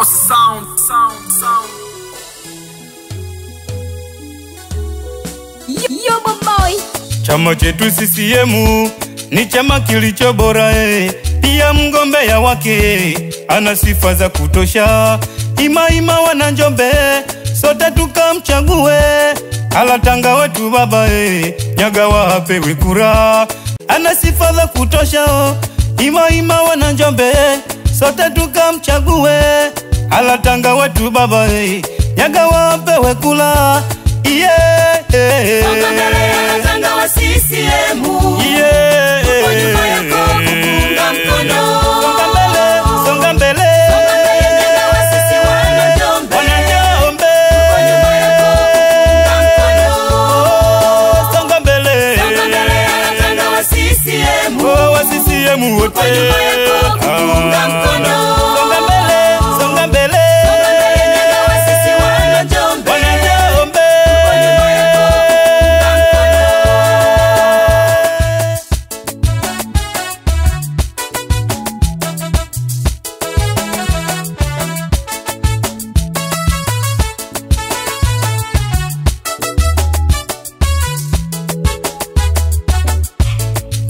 sound. Yo boy. Chama chetu CCM ni chama kilicho bora pia mgombea wake ana sifa za kutosha. Ima wana Njombe sote tukamchague, alatanga wetu baba Nyagawa apewe kura. Ana sifa za kutosha. Ima wana Njombe sote tukamchague, alatanga wetu baba Nyagawa apewe kura. Songa mbele Alatanga wa CCM. Uko nyuma yako kupunga mkono. Songa mbele Nyagawa sisi wana Njombe. Uko nyuma yako kupunga mkono. Songa mbele Alatanga wa CCM. wa CCM wote. Uko nyuma yako kupunga mkono. Songa mbele Nyagawa sisi wana Njombe.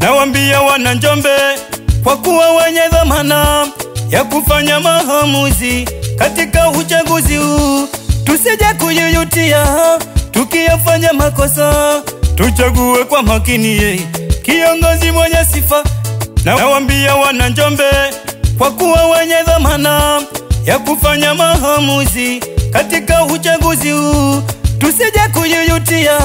Nawambia wana Njombe, kwa kuwa wenye dhamana ya kufanya maamuzi katika uchaguzi huu, tusije kuyuyutia tukiyafanya makosa, tuchague kwa makini kiongozi mwenye sifa. Nawambia wana Njombe, kwa kuwa wenye dhamana ya kufanya maamuzi katika uchaguzi huu, tusije kuyuyutia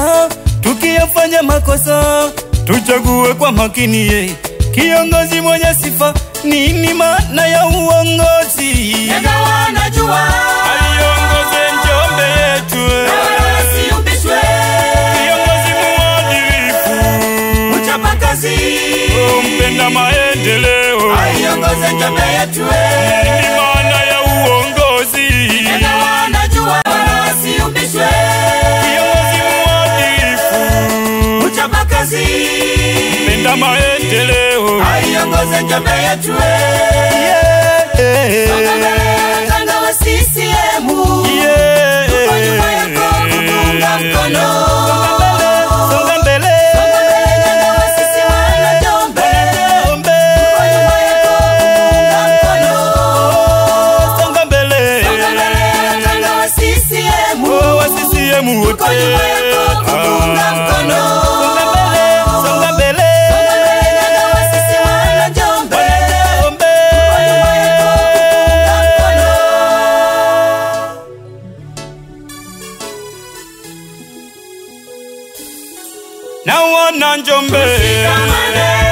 tukiyafanya makosa, tuchague kwa makini kiongozi mwenye sifa. Nini maana ya uongozi? Nyagawa anajua Aliongoze Njombe yetu, asiumbishwe. kiongozi muadilifu, Uchapa kazi, mpenda maendeleo. aliongoze Njombe yetu. Nini maana ya uongozi? Nyagawa anajua asiumbishwe. Kiongozi muadilifu, Uchapa kazi, mpenda maendeleo. aliongoze Njombe yetu. Songa mbele Alatanga wa CCM. Uko nyuma yako kupunga mkono. Songa mbele Nyagawa sisi wana Njombe. Uko nyuma yako kupunga mkono. Songa mbele Songa mbele Alatanga wa CCM. wa CCM wote. Uko nyuma yako kupunga mkono. Songa mbele Nyagawa sisi wana Njombe. Uko nyuma yako kupunga mkono. na wana Njombe. Shikamane.